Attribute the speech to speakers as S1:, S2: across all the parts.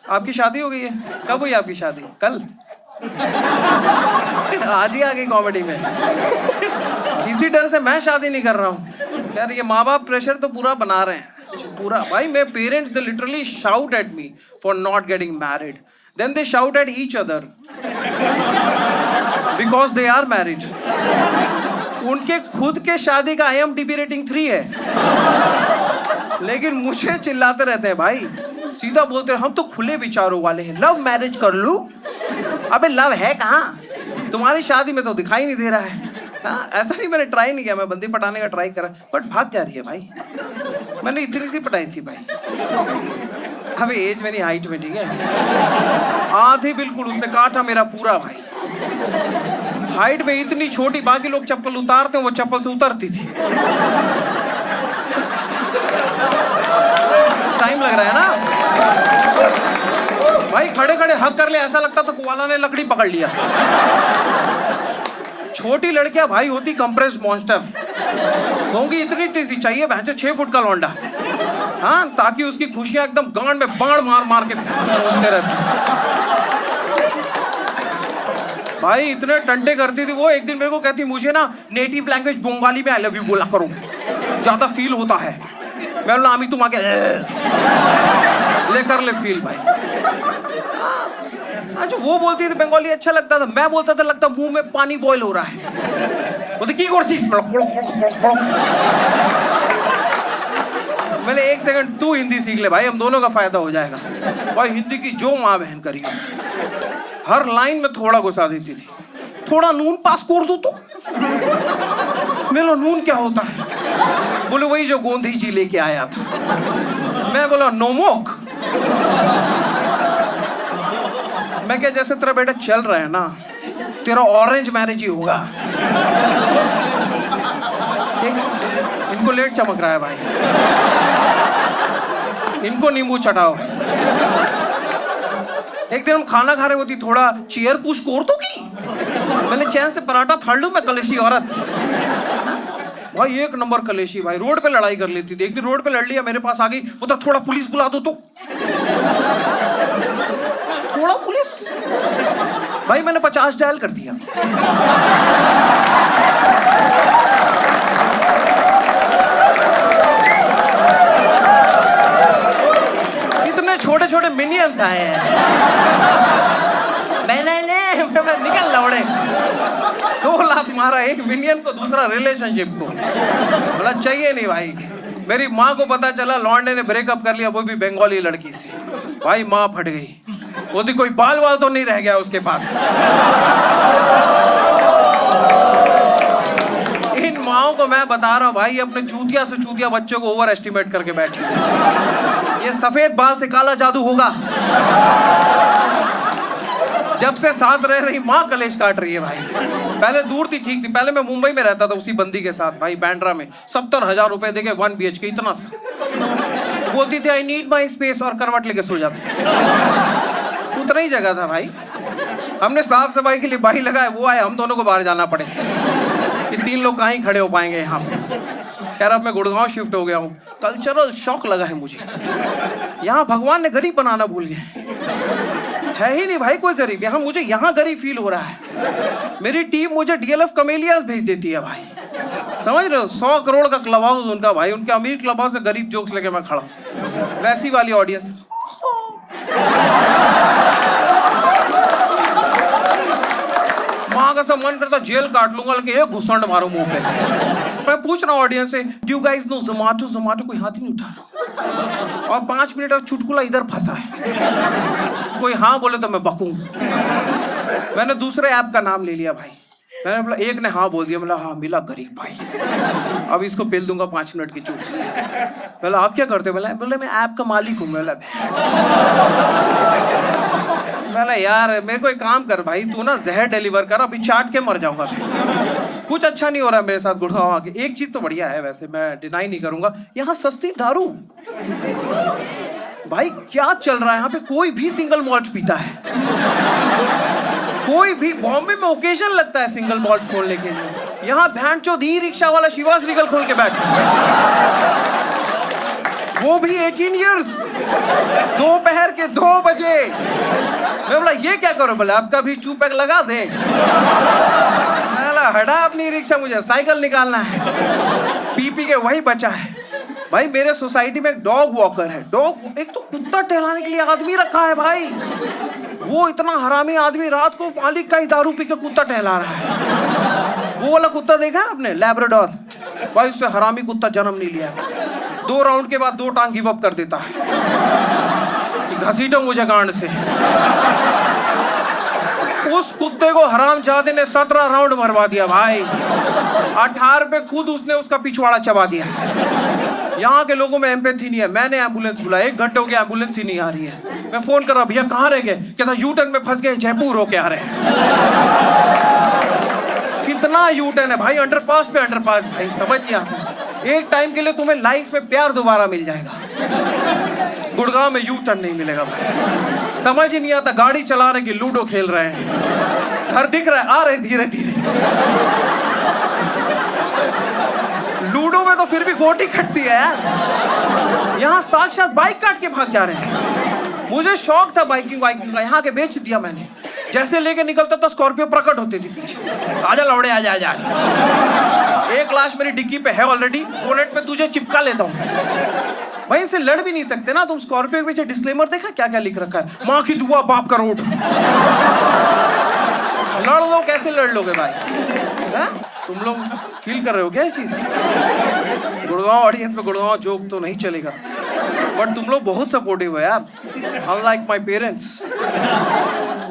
S1: आपकी शादी हो गई है? कब हुई आपकी शादी? कल? आज ही आ गई कॉमेडी में। इसी डर से मैं शादी नहीं कर रहा हूँ यार। ये माँ बाप प्रेशर तो पूरा बना रहे हैं पूरा भाई। मेरे parents they literally shout at me for not getting married, then they shout at each other because they are married. उनके खुद के शादी का IMDb रेटिंग 3 है, लेकिन मुझे चिल्लाते रहते हैं भाई। सीधा बोलते हैं हम तो खुले विचारों वाले हैं, लव मैरिज कर लूं। अबे लव है कहाँ? तुम्हारी शादी में तो दिखाई नहीं दे रहा है। हाँ, ऐसा नहीं, मैंने ट्राई नहीं किया, मैं बंदी पटाने का ट्राई करा बट भाग जा रही है भाई। मैंने इतनी सी पटाई थी भाई। अबे एज मेरी हाइट में, ठीक है, आधी बिल्कुल उसने काटा मेरा पूरा भाई। हाइट में इतनी छोटी, बाकी लोग चप्पल उतारते हैं, वो चप्पल से उतरती थी। टाइम लग रहा है ना भाई। खड़े खड़े हक कर ले, ऐसा लगता तो कोआला ने लकड़ी पकड़ लिया। छोटी लड़कियां भाई होती कंप्रेस्ड मॉन्स्टर होंगी, इतनी सी चाहिए भैंसे 6 फुट का लौंडा। हाँ, ताकि उसकी खुशियां एकदम गांड में बाण मार मार के पहुंचते रहते भाई। इतने टंटे करती थी वो। एक दिन मेरे को कहती मुझे ना नेटिव लैंग्वेज बंगाली में आई लव यू बोला करो, ज्यादा फील होता है। मैं बोला आमी तुम आके ले कर ले फील भाई। अच्छा, वो बोलती थी बंगाली अच्छा लगता था, मैं बोलता था लगता मुंह में पानी बॉयल हो रहा है। बोलती की करछिस? मैंने 1 सेकंड, तू हिंदी सीख ले भाई, हम दोनों का फायदा हो जाएगा भाई। हिंदी की जो माँ बहन करी, हर लाइन में थोड़ा गुस्सा देती थी। थोड़ा नून पास कर दो तो। मैं बोला नून क्या होता है? बोले वही जो गोंधी जी लेके आया था। मैं बोला नोमोक। मैं क्या, जैसे तेरा बेटा चल रहा है ना, तेरा ऑरेंज मैरिज ही होगा। इनको लेट चमक रहा है भाई, इनको नींबू चटाओ। एक दिन हम खाना खा रहे होती, थोड़ा चेयर पुश कर दो की। मैंने चैन से पराठा फाड़ लूं मैं, कलेशी औरत भाई। 1 नंबर कलेशी भाई, रोड पे लड़ाई कर लेती थी। एक दिन रोड पे लड़ लिया, मेरे पास आ गई, वो तो थोड़ा पुलिस बुला दो तो। थोड़ा पुलिस भाई, मैंने 50 डायल कर दिया। इतने छोटे छोटे मिनियंस आए हैं। मैंने निकल लौड़े 2 लाख मारा एक मिनियन को, दूसरा रिलेशनशिप को। बोला चाहिए नहीं भाई। मेरी माँ को पता चला लौंडे ने ब्रेकअप कर लिया, वो भी बंगाली लड़की से। भाई माँ फट गई। वो कोई बाल वाल तो नहीं रह गया उसके पास। इन माओं को मैं बता रहा हूँ भाई, अपने चूतिया से चूतिया बच्चों को ओवर एस्टिमेट करके बैठी। ये सफेद बाल से काला जादू होगा। जब से साथ रह रही माँ कलेश काट रही है भाई। पहले दूर थी, ठीक थी। पहले मैं मुंबई में रहता था उसी बंदी के साथ भाई, बैंड्रा में। 70,000 रुपए देके 1 BHK, इतना सा। बोलती थी आई नीड माई स्पेस, और करवट लेके सो जाती। उतना ही जगह था भाई। हमने साफ सफाई के लिए बाही लगाए, वो आए, हम दोनों को बाहर जाना पड़े कि 3 लोग कहाँ ही खड़े हो पाएंगे यहाँ पे। खैर अब मैं गुड़गांव शिफ्ट हो गया हूँ। कल्चरल शॉक लगा है मुझे। यहाँ भगवान ने गरीब बनाना भूल गए। है ही नहीं भाई कोई गरीब यहाँ। मुझे यहाँ गरीब फील हो रहा है। मेरी टीम मुझे DLF कमेलियास भेज देती है भाई, समझ रहे हो? 100 करोड़ का क्लब हाउस उनका भाई। उनके अमीर क्लब हाउस में गरीब जोक्स लेके मैं खड़ा, वैसी वाली ऑडियंस। माँ का सब मन करता जेल काट लूंगा, लेकिन एक घुसंड मारू मुंह पे। मैं पूछ रहा हूँ ऑडियंस से, do you guys know Zomato? Zomato कोई हाथ ही नहीं उठा। और 5 मिनट का चुटकुला इधर फंसा है। कोई हाँ बोले तो मैं बकूं। मैंने दूसरे ऐप का नाम ले लिया भाई। मैंने बोला, एक ने हाँ बोल दिया, बोला हाँ मिला गरीब भाई, अब इसको पेल दूंगा 5 मिनट की चूस। बोला आप क्या करते? बोले मैं ऐप का मालिक हूँ। बोला यार मेरे को एक काम कर भाई, तू ना जहर डिलीवर कर, अभी चाट के मर जाऊंगा। कुछ अच्छा नहीं हो रहा है मेरे साथ गुड़गांव आके। एक चीज तो बढ़िया है वैसे, मैं डिनाई नहीं करूंगा, यहाँ सस्ती दारू। भाई क्या चल रहा है यहाँ पे? कोई भी सिंगल मॉल्ट पीता है, कोई भी। बॉम्बे में ओकेजन लगता है सिंगल मॉल्ट खोलने के लिए। यहाँ भैंचोद ई रिक्शा वाला शिवास रिगल खोल के बैठे। वो भी 18 इयर्स, दोपहर के 2 बजे। मैं बोला ये क्या करो, बोला आपका भी चू पैक लगा दे। मैं बोला हटा अपनी रिक्शा, मुझे साइकिल निकालना है। पी के वही बचा है। भाई मेरे सोसाइटी में एक डॉग वॉकर है। डॉग, एक तो कुत्ता टहलाने के लिए आदमी रखा है भाई। वो इतना हरामी आदमी, रात को मालिक का ही दारू पी के कुत्ता टहला रहा है। वो वाला कुत्ता देखा है आपने, लैब्राडोर? भाई उससे हरामी कुत्ता जन्म नहीं लिया। 2 राउंड के बाद 2 टांग गिव अप कर देता है, घसीटो मुझे गांड से। उस कुत्ते को हरामजादे ने 17 राउंड मरवा दिया भाई। 18 पे खुद उसने उसका पिछवाड़ा चबा दिया। यहाँ के लोगों में एम्पैथी नहीं है। मैंने एम्बुलेंस बुलाया, 1 घंटे हो गया एम्बुलेंस ही नहीं आ रही है। मैं फोन कर रहा, भैया कहाँ रह गए? कहता यूटर्न में फंस गए, जयपुर होके आ रहे हैं। कितना यूटर्न है भाई, अंडरपास पे अंडरपास भाई, समझ नहीं आता। एक टाइम के लिए तुम्हें लाइफ में प्यार दोबारा मिल जाएगा, गुड़गांव में यू टर्न नहीं मिलेगा भाई। समझ ही नहीं आता, गाड़ी चला रहे कि लूडो खेल रहे हैं। घर दिख रहा है, आ रहे धीरे धीरे। लूडो में तो फिर भी गोटी कटती है यार, यहाँ साक्षात बाइक काट के भाग जा रहे हैं। मुझे शौक था बाइकिंग का, यहाँ के बेच दिया मैंने। जैसे लेके निकलता था स्कॉर्पियो प्रकट होती थी पीछे, आजा लौड़े आजा आजा। एक लाश मेरी डिक्की पे है ऑलरेडी, बोनेट पे तुझे चिपका लेता हूँ। भाई इनसे लड़ भी नहीं सकते ना तुम। स्कॉर्पियो के पीछे डिस्क्लेमर देखा क्या क्या लिख रखा है? माँ की दुआ बाप का रोट। लड़ लो, कैसे लड़ लोगे भाई? है? तुम लोग फील कर रहे हो क्या ये चीज? गुड़गांव ऑडियंस में गुड़गांव जोक तो नहीं चलेगा, बट तुम लोग बहुत सपोर्टिव है यार, अनलाइक माय पेरेंट्स।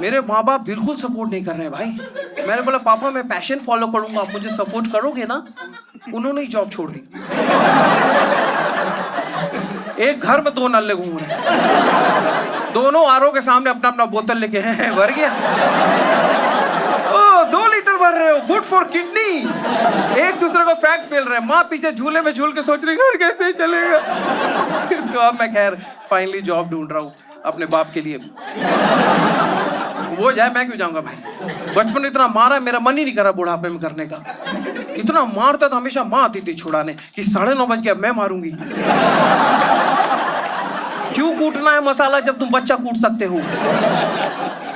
S1: मेरे माँ बाप बिल्कुल सपोर्ट नहीं कर रहे हैं भाई। मैंने बोला पापा मैं पैशन फॉलो करूंगा, आप मुझे सपोर्ट करोगे ना? उन्होंने ही जॉब छोड़ दी। एक घर में 2 नल्ले घूम रहे हैं, दोनों आरओ के सामने अपना अपना बोतल लेके हैं, भर गया। ओ 2 लीटर भर रहे हो, गुड फॉर किडनी। एक दूसरे को फैक्ट मिल रहे हैं। माँ पीछे झूले में झूल के सोच रही घर कैसे चलेगा। तो अब मैं खैर फाइनली जॉब ढूंढ रहा हूँ अपने बाप के लिए। वो जाए, मैं क्यों जाऊंगा भाई? बचपन इतना मारा, मेरा मन ही नहीं करा बुढ़ापे में करने का। इतना मारता था, हमेशा माँ आती थी छुड़ाने कि 9:30 बज गया, मैं मारूंगी। क्यों कूटना है मसाला जब तुम बच्चा कूट सकते हो?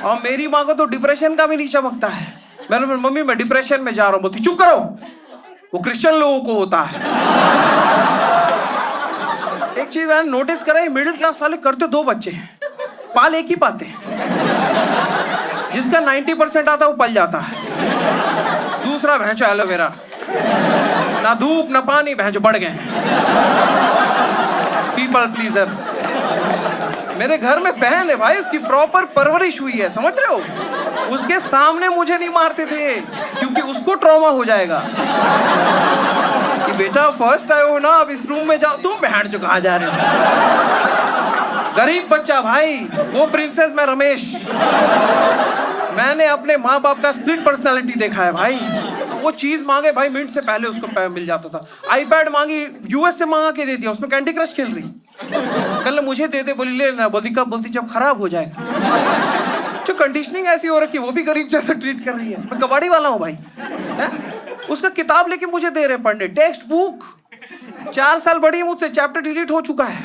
S1: और मेरी माँ को तो डिप्रेशन का भी नहीं चमकता है। मैंने बोला मम्मी मैं डिप्रेशन में जा रहा हूँ। बोलती चुप करो, वो क्रिश्चियन लोगों को होता है। एक चीज मैंने नोटिस करा, मिडिल क्लास वाले करते 2 बच्चे हैं, पाल एक ही पाते हैं। जिसका 90% आता है वो पल जाता है, दूसरा भैंचो एलोवेरा, ना धूप ना पानी, भैंचो बढ़ गए। People pleaser. मेरे घर में बहन है भाई, उसकी प्रॉपर परवरिश हुई है, समझ रहे हो? उसके सामने मुझे नहीं मारते थे क्योंकि उसको ट्रॉमा हो जाएगा कि बेटा फर्स्ट आए हो ना, अब इस रूम में जाओ। तुम बहन जो कहाँ जा रहे हो? गरीब बच्चा भाई, वो प्रिंसेस में रमेश। मैंने अपने माँ बाप का स्प्लिट पर्सनालिटी देखा है भाई। वो चीज मांगे भाई, मिनट से पहले उसको मिल जाता था। आईपैड मांगी, यूएस से मंगा के दे दिया, उसमें कैंडी क्रश खेल रही। कल मुझे दे दे, बोली ले लेना। बोलती कब? बोलती जब खराब हो जाएगा। जो कंडीशनिंग ऐसी हो रखी, वो भी गरीब जैसा ट्रीट कर रही है। मैं कबाड़ी वाला हूँ भाई। है? उसका किताब लेके मुझे दे रहे पढ़ने, टेक्स्ट बुक। 4 साल बड़ी है मुझसे, चैप्टर डिलीट हो चुका है।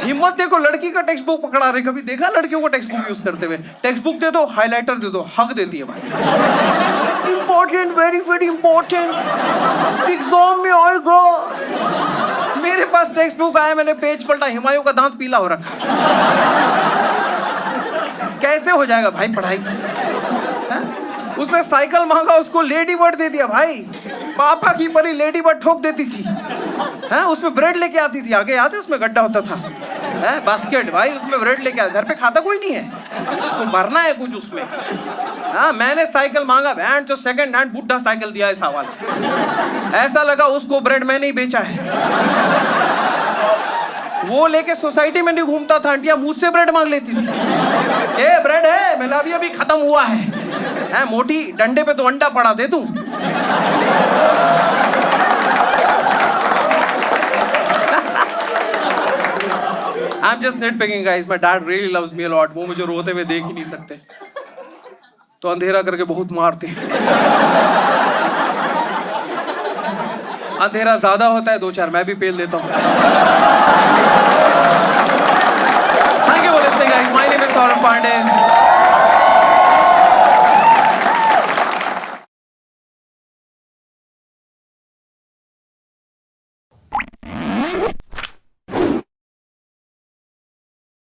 S1: हिम्मत देखो, लड़की का टेक्स्ट बुक पकड़ा रहे। कभी देखा लड़कियों को टेक्स्ट बुक यूज करते हुए? टेक्स्ट बुक दे दो, हाइलाइटर दे दो, हक देती है भाई। Important, very very important, exam में आएगा। मेरे पास टेक्स्ट बुक आया, मैंने पेज पलटा, हुमायूं का दांत पीला हो रखा। कैसे हो जाएगा भाई पढ़ाई? उसने साइकिल मांगा, उसको लेडी बर्ड दे दिया भाई। पापा की परी लेडी बर्ड ठोक देती थी। हैं? उसमें ब्रेड लेके आती थी, आगे याद है उसमें गड्ढा होता था, हैं? बास्केट भाई, उसमें ब्रेड लेके आ। घर पे खाता कोई नहीं है, उसको भरना है कुछ उसमें। हाँ, मैंने साइकिल मांगा, बैंड जो सेकंड हैंड बुड्ढा साइकिल दिया है सवाल। ऐसा लगा उसको ब्रेड मैंने ही बेचा है। वो लेके सोसाइटी में नहीं घूमता था, आंटियां मुझसे ब्रेड मांग लेती थी। ए ब्रेड है? मैं अभी खत्म हुआ है मोटी, डंडे पे तो अंडा पड़ा, दे दूं? I'm just nitpicking guys. My dad really loves me a lot. वो मुझे रोते हुए देख ही नहीं सकते, तो अंधेरा करके बहुत मारते हैं। अंधेरा ज्यादा होता है, 2-4 मैं भी पेल देता हूँ। Thank you for listening, guys. My name is Saurabh Pandey.